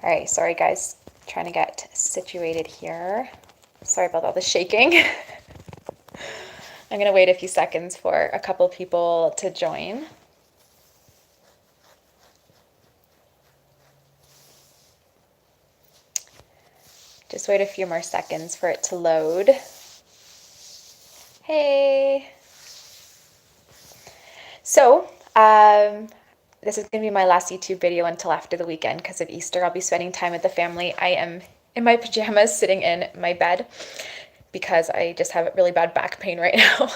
All right, sorry guys, trying to get situated here. Sorry about all the shaking. I'm gonna wait a few seconds for a couple people to join. Just wait a few more seconds for it to load. Hey. So, this is going to be my last YouTube video until after the weekend because of Easter. I'll be spending time with the family. I am in my pajamas sitting in my bed because I just have really bad back pain right now.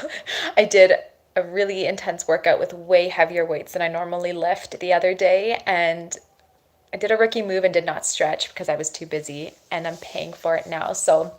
I did a really intense workout with way heavier weights than I normally lift the other day, and I did a rookie move and did not stretch because I was too busy, and I'm paying for it now. So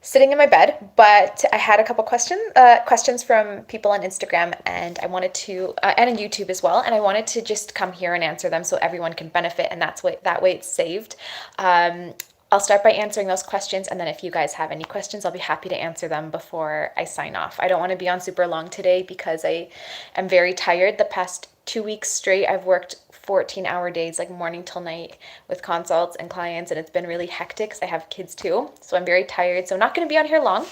sitting in my bed, but I had a couple questions from people on Instagram, and I wanted to, and on YouTube as well, and I wanted to just come here and answer them so everyone can benefit, and that way it's saved. I'll start by answering those questions, and then if you guys have any questions, I'll be happy to answer them before I sign off. I don't want to be on super long today because I am very tired. The past 2 weeks straight, I've worked 14-hour days, like morning till night, with consults and clients, and it's been really hectic because I have kids too. So I'm very tired. So I'm not going to be on here long.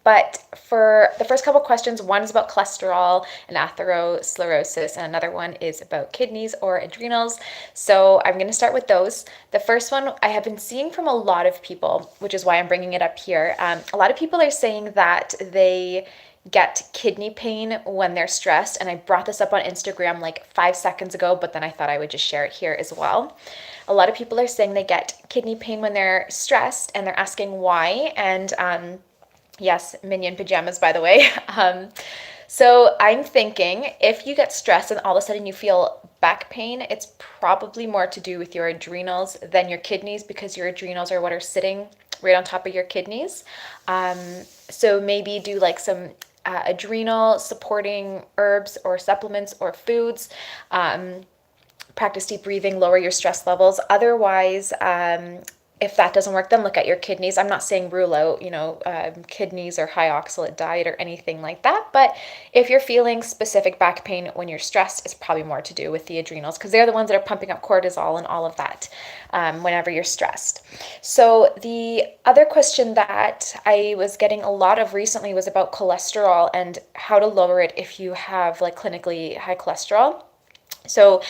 But for the first couple questions, one is about cholesterol and atherosclerosis, and another one is about kidneys or adrenals. So I'm going to start with those. The first one I have been seeing from a lot of people, which is why I'm bringing it up here. A lot of people are saying that they get kidney pain when they're stressed, and I brought this up on Instagram like 5 seconds ago, but then I thought I would just share it here as well. A lot of people are saying they get kidney pain when they're stressed, and they're asking why. And yes, minion pajamas, by the way. So I'm thinking if you get stressed and all of a sudden you feel back pain, it's probably more to do with your adrenals than your kidneys, because your adrenals are what are sitting right on top of your kidneys. So maybe do like some adrenal supporting herbs or supplements or foods. Practice deep breathing, lower your stress levels. Otherwise, if that doesn't work, then look at your kidneys. I'm not saying rule out, kidneys or high oxalate diet or anything like that. But if you're feeling specific back pain when you're stressed, it's probably more to do with the adrenals, because they're the ones that are pumping up cortisol and all of that whenever you're stressed. So the other question that I was getting a lot of recently was about cholesterol and how to lower it if you have like clinically high cholesterol. So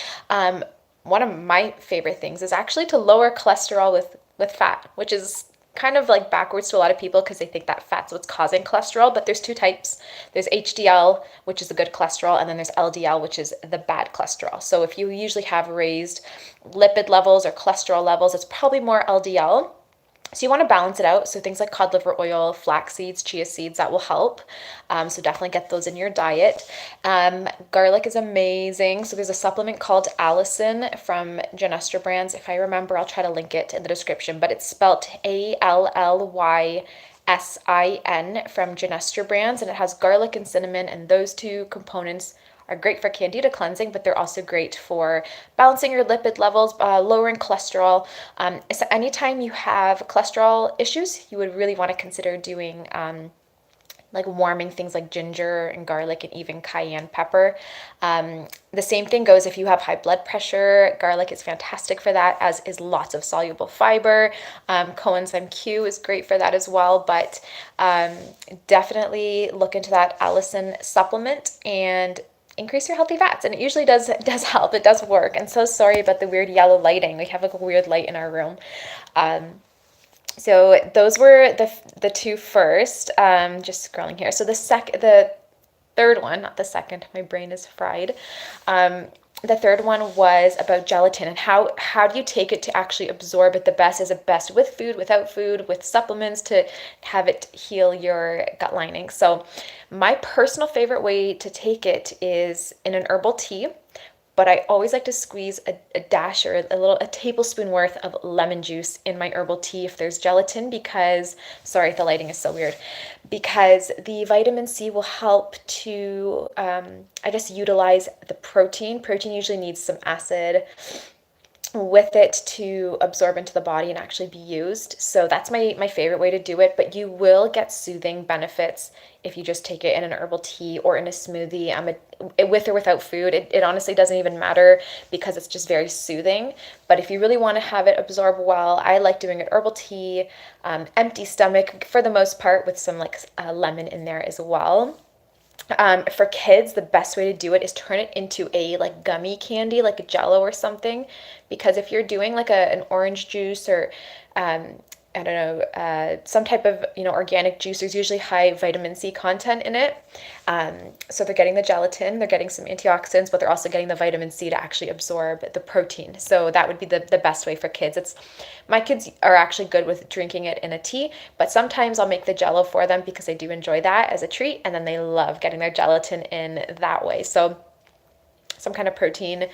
one of my favorite things is actually to lower cholesterol with fat, which is kind of like backwards to a lot of people because they think that fat's what's causing cholesterol. But there's two types. There's HDL, which is the good cholesterol, and then there's LDL, which is the bad cholesterol. So if you usually have raised lipid levels or cholesterol levels, it's probably more LDL. So you want to balance it out. So things like cod liver oil, flax seeds, chia seeds, that will help. So definitely get those in your diet. Garlic is amazing. So there's a supplement called Allison from Genestra Brands. If I remember, I'll try to link it in the description, but it's spelled ALLYSIN from Genestra Brands, and it has garlic and cinnamon, and those two components are great for candida cleansing, but they're also great for balancing your lipid levels, lowering cholesterol. So anytime you have cholesterol issues, you would really want to consider doing like warming things like ginger and garlic and even cayenne pepper. The same thing goes if you have high blood pressure. Garlic is fantastic for that, as is lots of soluble fiber. Coenzyme Q is great for that as well, but definitely look into that Allison supplement and increase your healthy fats. And it usually does help. It does work. And so sorry about the weird yellow lighting. We have like a weird light in our room. So those were the two first. Just scrolling here. So the third one, not the second, my brain is fried. The third one was about gelatin and how do you take it to actually absorb it the best? Is it best with food, without food, with supplements to have it heal your gut lining? So my personal favorite way to take it is in an herbal tea, but I always like to squeeze a dash or a tablespoon worth of lemon juice in my herbal tea if there's gelatin, because, sorry, the lighting is so weird, because the vitamin C will help to, utilize the protein. Protein usually needs some acid with it to absorb into the body and actually be used. So that's my favorite way to do it, but you will get soothing benefits if you just take it in an herbal tea or in a smoothie, with or without food. It honestly doesn't even matter because it's just very soothing. But if you really want to have it absorb well, I like doing it herbal tea, empty stomach for the most part, with some like lemon in there as well. For kids, the best way to do it is turn it into a like gummy candy, like a Jello or something. Because if you're doing like an orange juice or I don't know, some type of, organic juice, there's usually high vitamin C content in it. So they're getting the gelatin, they're getting some antioxidants, but they're also getting the vitamin C to actually absorb the protein. So that would be the best way for kids. My kids are actually good with drinking it in a tea, but sometimes I'll make the Jello for them because I do enjoy that as a treat, and then they love getting their gelatin in that way. So some kind of protein,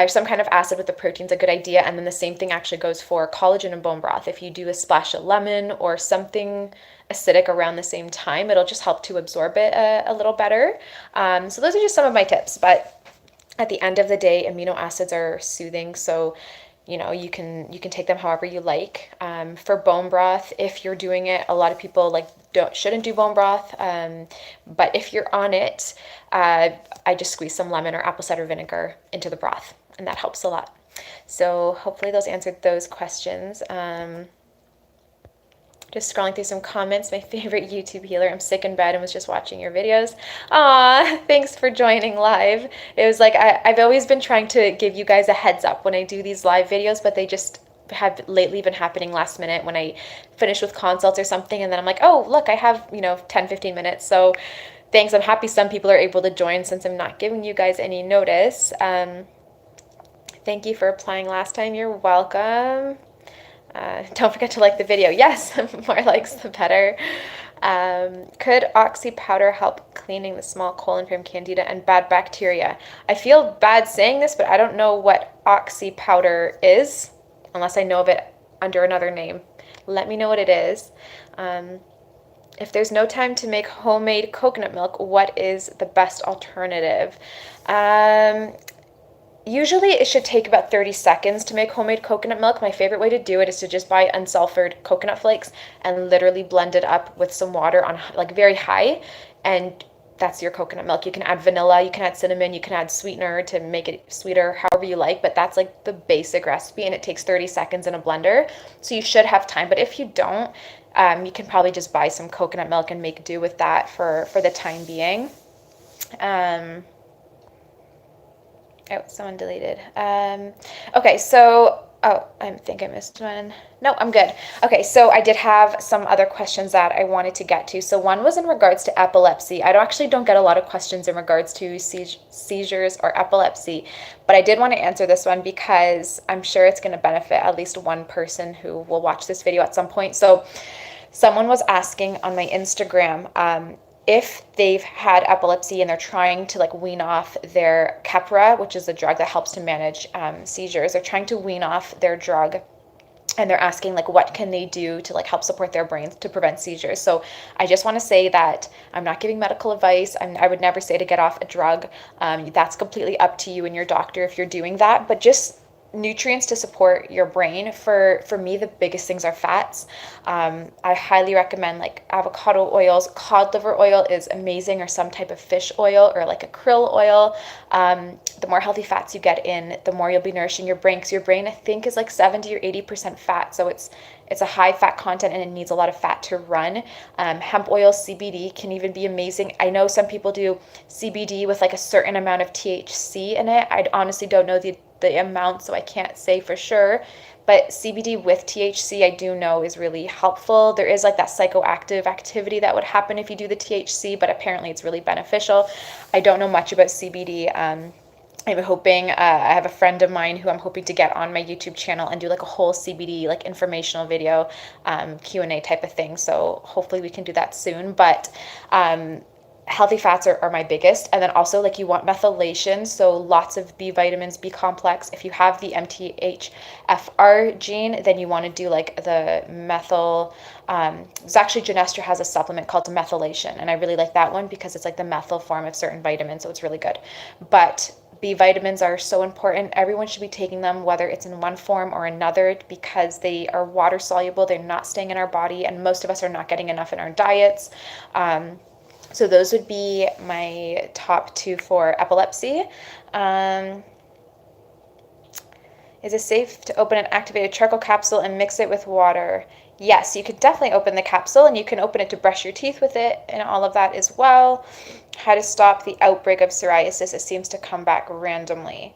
some kind of acid with the protein is a good idea. And then the same thing actually goes for collagen and bone broth. If you do a splash of lemon or something acidic around the same time, it'll just help to absorb it a little better. So those are just some of my tips. But at the end of the day, amino acids are soothing. So you can take them however you like. For bone broth, if you're doing it, a lot of people shouldn't do bone broth. But if you're on it, I just squeeze some lemon or apple cider vinegar into the broth, and that helps a lot. So hopefully those answered those questions. Just scrolling through some comments. My favorite YouTube healer. I'm sick in bed and was just watching your videos. Aw, thanks for joining live. It was like I've always been trying to give you guys a heads up when I do these live videos, but they just have lately been happening last minute when I finish with consults or something, and then I'm like, oh, look, I have 10-15 minutes. So thanks. I'm happy some people are able to join since I'm not giving you guys any notice. Thank you for applying last time. You're welcome. Don't forget to like the video. Yes, more likes the better. Could oxy powder help cleaning the small colon from candida and bad bacteria? I feel bad saying this, but I don't know what oxy powder is, unless I know of it under another name. Let me know what it is. If there's no time to make homemade coconut milk, what is the best alternative? Usually it should take about 30 seconds to make homemade coconut milk. My favorite way to do it is to just buy unsulfured coconut flakes and literally blend it up with some water on like very high, and that's your coconut milk. You can add vanilla, you can add cinnamon, you can add sweetener to make it sweeter, however you like, but that's like the basic recipe, and it takes 30 seconds in a blender. So you should have time, but if you don't, you can probably just buy some coconut milk and make do with that for the time being. Oh, someone deleted. Okay, so, I think I missed one. No, I'm good. Okay, so I did have some other questions that I wanted to get to. So one was in regards to epilepsy. I actually don't get a lot of questions in regards to seizures or epilepsy, but I did want to answer this one because I'm sure it's going to benefit at least one person who will watch this video at some point. So someone was asking on my Instagram, if they've had epilepsy and they're trying to like wean off their Keppra, which is the drug that helps to manage seizures, they're trying to wean off their drug, and they're asking like what can they do to like help support their brains to prevent seizures. So I just want to say that I'm not giving medical advice. I would never say to get off a drug. That's completely up to you and your doctor if you're doing that, but just nutrients to support your brain. For me, the biggest things are fats. I highly recommend like avocado oils. Cod liver oil is amazing, or some type of fish oil, or like a krill oil. The more healthy fats you get in, the more you'll be nourishing your brain, because your brain, I think, is like 70 or 80% fat. So it's a high fat content and it needs a lot of fat to run. Hemp oil, CBD can even be amazing. I know some people do CBD with like a certain amount of THC in it. I honestly don't know the amount, so I can't say for sure, but CBD with THC I do know is really helpful. There is like that psychoactive activity that would happen if you do the THC, but apparently it's really beneficial. I don't know much about CBD. I'm hoping, I have a friend of mine who I'm hoping to get on my YouTube channel and do like a whole CBD like informational video, Q&A type of thing. So hopefully we can do that soon. But healthy fats are my biggest. And then also like you want methylation, so lots of B vitamins, B complex. If you have the MTHFR gene, then you want to do like the methyl. There's actually Genestra has a supplement called methylation, and I really like that one because it's like the methyl form of certain vitamins, so it's really good. But B vitamins are so important. Everyone should be taking them, whether it's in one form or another, because they are water soluble. They're not staying in our body, and most of us are not getting enough in our diets. So those would be my top two for epilepsy. Is it safe to open an activated charcoal capsule and mix it with water? Yes, you could definitely open the capsule, and you can open it to brush your teeth with it and all of that as well. How to stop the outbreak of psoriasis? It seems to come back randomly.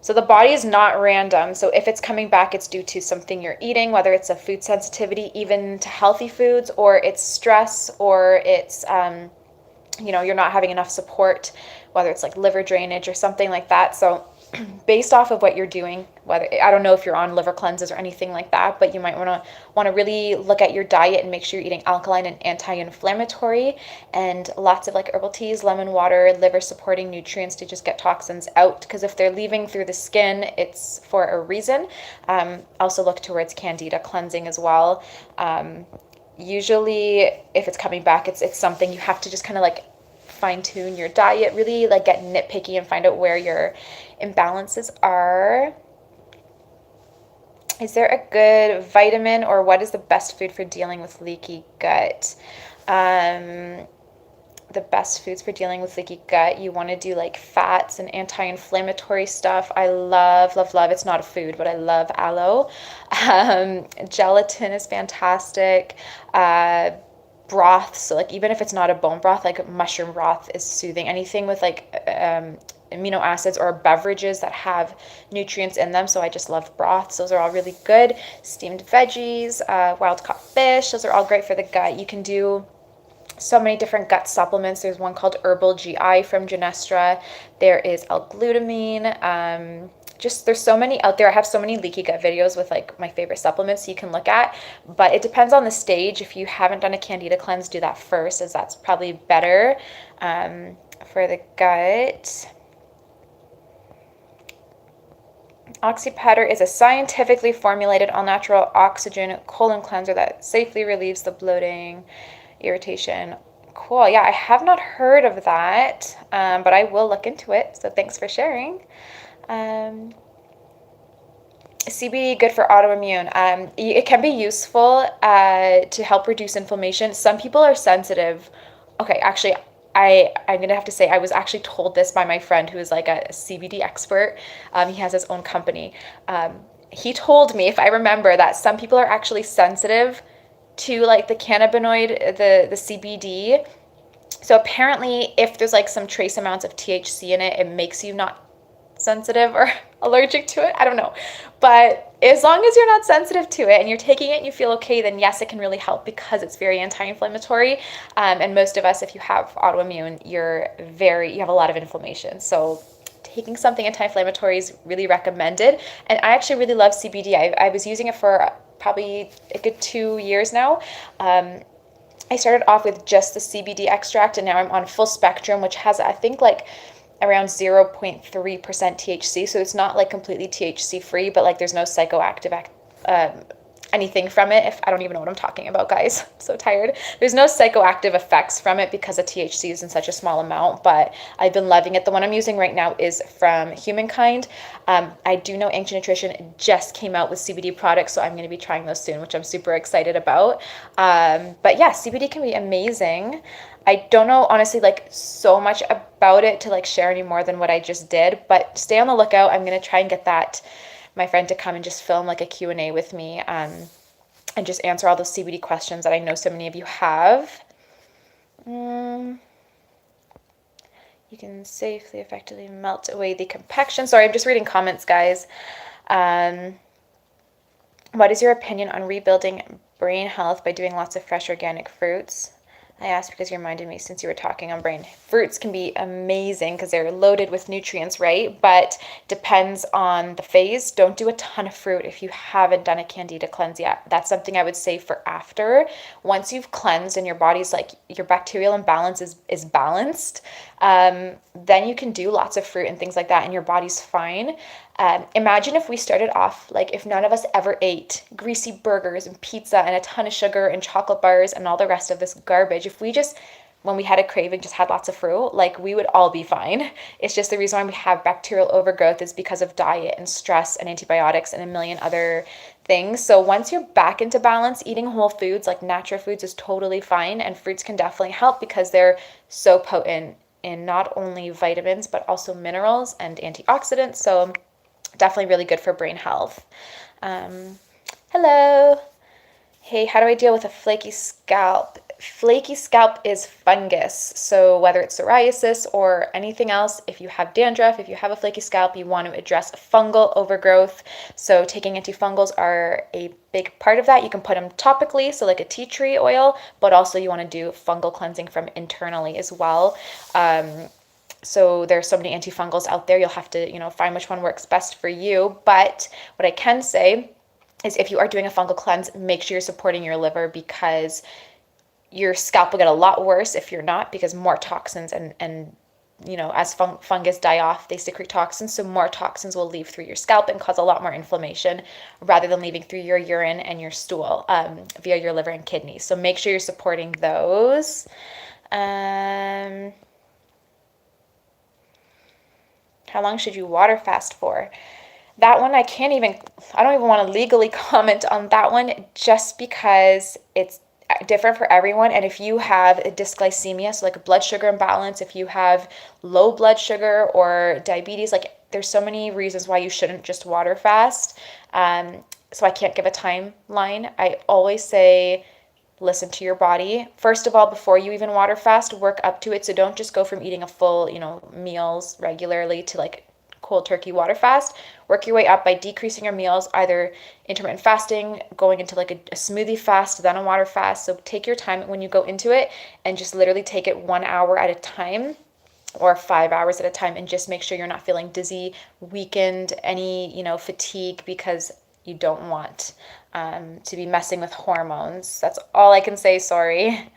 So the body is not random. So if it's coming back, it's due to something you're eating, whether it's a food sensitivity, even to healthy foods, or it's stress, or it's, you're not having enough support, whether it's like liver drainage or something like that. So based off of what you're doing, whether, I don't know if you're on liver cleanses or anything like that, but you might want to really look at your diet and make sure you're eating alkaline and anti-inflammatory, and lots of like herbal teas, lemon water, liver supporting nutrients to just get toxins out, because if they're leaving through the skin, it's for a reason. Also look towards candida cleansing as well. Usually if it's coming back, it's something you have to just kind of like fine tune your diet, really like get nitpicky and find out where your imbalances are. Is there a good vitamin, or what is the best food for dealing with leaky gut? The best foods for dealing with leaky gut, you want to do like fats and anti-inflammatory stuff. I love, love, love, it's not a food, but I love aloe. Gelatin is fantastic. Broth, so like even if it's not a bone broth, like mushroom broth is soothing. Anything with like amino acids or beverages that have nutrients in them. So I just love broths. Those are all really good. Steamed veggies, wild caught fish, those are all great for the gut. You can do so many different gut supplements. There's one called Herbal GI from Genestra. There is L-glutamine. There's so many out there. I have so many leaky gut videos with like my favorite supplements you can look at, but it depends on the stage. If you haven't done a candida cleanse, do that first, as that's probably better for the gut. Oxypatter is a scientifically formulated all-natural oxygen colon cleanser that safely relieves the bloating, irritation. Cool. Yeah, I have not heard of that, but I will look into it. So thanks for sharing. CBD good for autoimmune. It can be useful to help reduce inflammation. Some people are sensitive. Okay, actually, I'm gonna have to say I was actually told this by my friend who is like a CBD expert. He has his own company. He told me, if I remember, that some people are actually sensitive to like the cannabinoid, the CBD. So apparently if there's like some trace amounts of THC in it, it makes you not sensitive or allergic to it. I don't know. But as long as you're not sensitive to it and you're taking it and you feel okay, then yes, it can really help because it's very anti-inflammatory. And most of us, if you have autoimmune, you have a lot of inflammation. So taking something anti-inflammatory is really recommended. And I actually really love CBD. I was using it for probably a good 2 years now. I started off with just the CBD extract, and now I'm on full spectrum, which has, I think, like around 0.3% THC. So it's not like completely THC free, but like there's no psychoactive anything from it. If I don't even know what I'm talking about, guys. I'm so tired. There's no psychoactive effects from it because the THC is in such a small amount, but I've been loving it. The one I'm using right now is from Humankind. I do know Ancient Nutrition just came out with CBD products, so I'm going to be trying those soon, which I'm super excited about. But yeah, CBD can be amazing. I don't know, honestly, like so much about it to like share any more than what I just did, but stay on the lookout. I'm going to try and get my friend to come and just film like a Q&A with me and just answer all those CBD questions that I know so many of you have. You can safely, effectively melt away the compaction. Sorry, I'm just reading comments, guys. What is your opinion on rebuilding brain health by doing lots of fresh organic fruits? I asked because you reminded me, since you were talking on brain. Fruits can be amazing because they're loaded with nutrients, right? But depends on the phase. Don't do a ton of fruit if you haven't done a candida cleanse yet. That's something I would say for after. Once you've cleansed and your body's like, your bacterial imbalance is balanced, then you can do lots of fruit and things like that and your body's fine. Imagine if we started off, like if none of us ever ate greasy burgers and pizza and a ton of sugar and chocolate bars and all the rest of this garbage. If we just when we had a craving, just had lots of fruit, like we would all be fine. It's just the reason why we have bacterial overgrowth is because of diet and stress and antibiotics and a million other things. So once you're back into balance, eating whole foods like natural foods is totally fine, and fruits can definitely help because they're so potent in not only vitamins but also minerals and antioxidants. So definitely really good for brain health. Hello. Hey, how do I deal with a flaky scalp? Flaky scalp is fungus. So whether it's psoriasis or anything else, if you have dandruff, if you have a flaky scalp, you want to address fungal overgrowth. So taking antifungals are a big part of that. You can put them topically, so like a tea tree oil, but also you want to do fungal cleansing from internally as well. So there's so many antifungals out there. You'll have to, find which one works best for you. But what I can say is if you are doing a fungal cleanse, make sure you're supporting your liver, because your scalp will get a lot worse if you're not, because more toxins and as fungus die off, they secrete toxins. So more toxins will leave through your scalp and cause a lot more inflammation rather than leaving through your urine and your stool via your liver and kidneys. So make sure you're supporting those. How long should you water fast for? That one, I don't even want to legally comment on that one, just because it's different for everyone. And if you have a dysglycemia, so like a blood sugar imbalance, if you have low blood sugar or diabetes, like there's so many reasons why you shouldn't just water fast. So I can't give a timeline. I always say, listen to your body. First of all, before you even water fast, work up to it. So don't just go from eating a full, meals regularly to like cold turkey water fast. Work your way up by decreasing your meals, either intermittent fasting, going into like a smoothie fast, then a water fast. So take your time when you go into it and just literally take it 1 hour at a time or 5 hours at a time, and just make sure you're not feeling dizzy, weakened, any, fatigue, because you don't want to be messing with hormones. That's all I can say, sorry.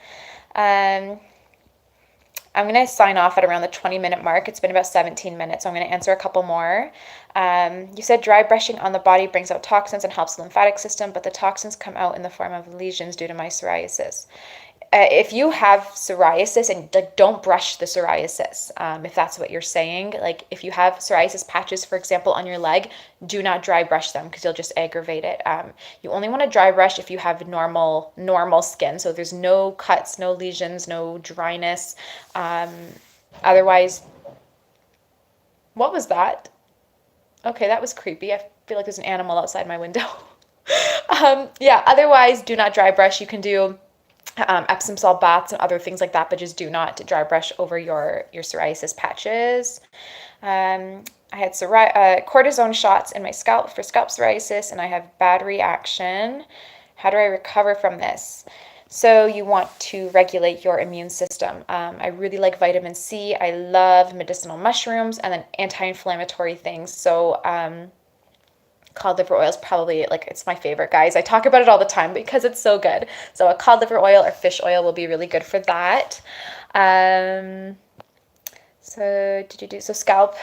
I'm going to sign off at around the 20-minute mark. It's been about 17 minutes, so I'm going to answer a couple more. You said dry brushing on the body brings out toxins and helps the lymphatic system, but the toxins come out in the form of lesions due to my psoriasis. If you have psoriasis, and like, don't brush the psoriasis, if that's what you're saying. Like if you have psoriasis patches, for example, on your leg, do not dry brush them, because you'll just aggravate it. You only want to dry brush if you have normal skin. So there's no cuts, no lesions, no dryness. Otherwise, what was that? Okay, that was creepy. I feel like there's an animal outside my window. Otherwise, do not dry brush. You can do Epsom salt baths and other things like that, but just do not dry brush over your psoriasis patches. I had cortisone shots in my scalp for scalp psoriasis, and I have bad reaction. How do I recover from this? So you want to regulate your immune system. I really like vitamin C. I love medicinal mushrooms, and then anti-inflammatory things. So cod liver oil is probably it's my favorite, guys. I talk about it all the time because it's so good. So a cod liver oil or fish oil will be really good for that. So scalp.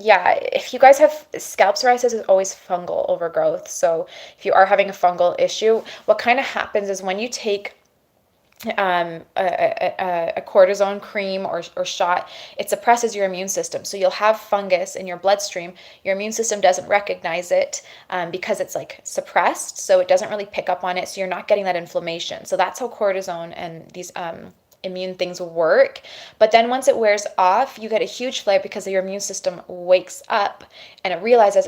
If you guys have scalp psoriasis, is always fungal overgrowth. So if you are having a fungal issue, what kind of happens is when you take a cortisone cream or shot, it suppresses your immune system. So you'll have fungus in your bloodstream. Your immune system doesn't recognize it because it's suppressed. So it doesn't really pick up on it. So you're not getting that inflammation. So that's how cortisone and these immune things work. But then once it wears off, you get a huge flare because your immune system wakes up and it realizes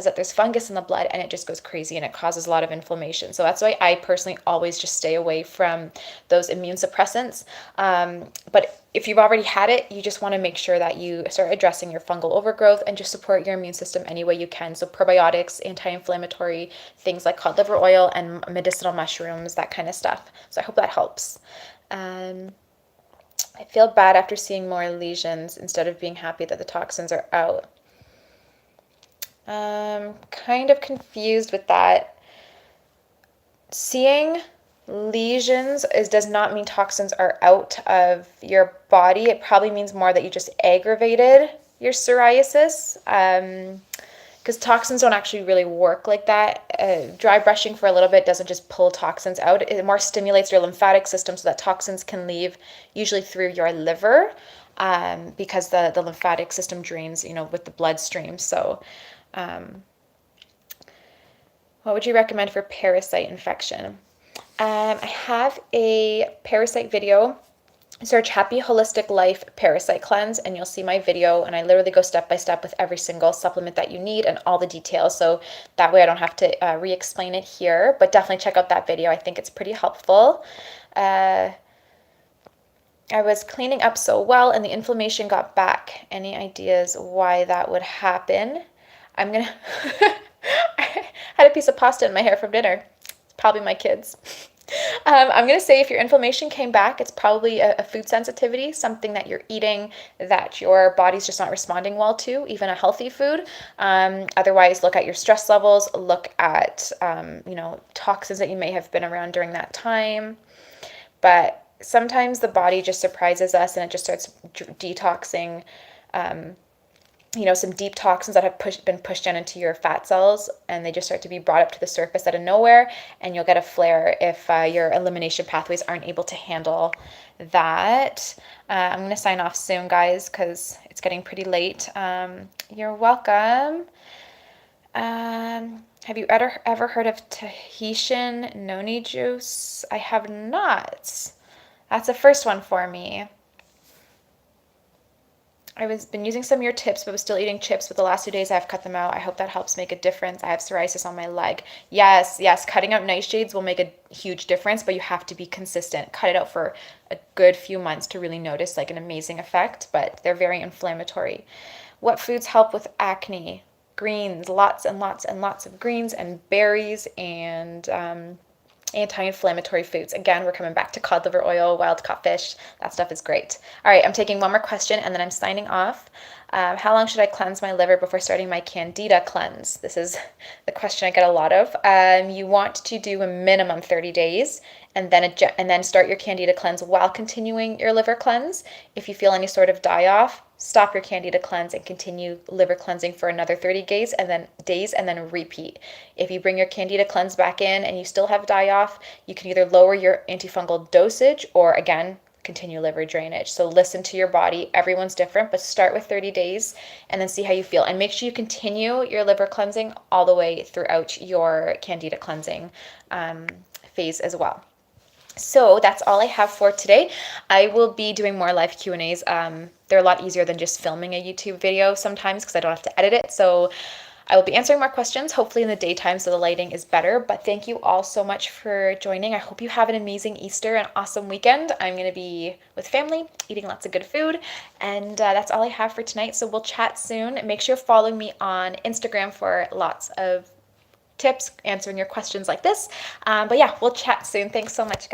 that there's fungus in the blood, and it just goes crazy and it causes a lot of inflammation. So that's why I personally always just stay away from those immune suppressants. But if you've already had it, you just want to make sure that you start addressing your fungal overgrowth and just support your immune system any way you can. So probiotics, anti-inflammatory things like cod liver oil and medicinal mushrooms, that kind of stuff. So I hope that helps. I feel bad after seeing more lesions instead of being happy that the toxins are out. Kind of confused with that. Seeing lesions does not mean toxins are out of your body. It probably means more that you just aggravated your psoriasis. because toxins don't actually really work like that. Dry brushing for a little bit doesn't just pull toxins out. It more stimulates your lymphatic system so that toxins can leave, usually through your liver, because the lymphatic system drains, with the bloodstream. So what would you recommend for parasite infection? I have a parasite video. Search Happy Holistic Life Parasite Cleanse and you'll see my video, and I literally go step by step with every single supplement that you need and all the details, so that way I don't have to re-explain it here, but definitely check out that video. I think it's pretty helpful. I was cleaning up so well and the inflammation got back. Any ideas why that would happen? I'm gonna I had a piece of pasta in my hair from dinner. It's probably my kids. I'm going to say if your inflammation came back, it's probably a food sensitivity, something that you're eating that your body's just not responding well to, even a healthy food. Otherwise, look at your stress levels, look at, toxins that you may have been around during that time. But sometimes the body just surprises us and it just starts detoxing, some deep toxins that have been pushed down into your fat cells, and they just start to be brought up to the surface out of nowhere, and you'll get a flare if your elimination pathways aren't able to handle that. I'm going to sign off soon, guys, because it's getting pretty late. You're welcome. Have you ever heard of Tahitian noni juice? I have not. That's the first one for me. I've been using some of your tips, but was still eating chips, but the last 2 days I've cut them out. I hope that helps make a difference. I have psoriasis on my leg. Yes, cutting out nightshades will make a huge difference, but you have to be consistent. Cut it out for a good few months to really notice like an amazing effect, but they're very inflammatory. What foods help with acne? Greens, lots and lots and lots of greens and berries and anti-inflammatory foods. Again, we're coming back to cod liver oil, wild caught fish. That stuff is great. All right, I'm taking one more question and then I'm signing off. How long should I cleanse my liver before starting my candida cleanse? This is the question I get a lot of. You want to do a minimum 30 days and then start your candida cleanse while continuing your liver cleanse. If you feel any sort of die-off, stop your candida cleanse and continue liver cleansing for another 30 days and then repeat. If you bring your candida cleanse back in and you still have die-off, you can either lower your antifungal dosage or again continue liver drainage. So listen to your body. Everyone's different, but start with 30 days and then see how you feel. And make sure you continue your liver cleansing all the way throughout your candida cleansing phase as well. So that's all I have for today. I will be doing more live Q&As. They're a lot easier than just filming a YouTube video sometimes because I don't have to edit it. So I will be answering more questions, hopefully in the daytime so the lighting is better. But thank you all so much for joining. I hope you have an amazing Easter and awesome weekend. I'm going to be with family, eating lots of good food. And that's all I have for tonight. So we'll chat soon. Make sure you're following me on Instagram for lots of tips, answering your questions like this. But yeah, we'll chat soon. Thanks so much, guys.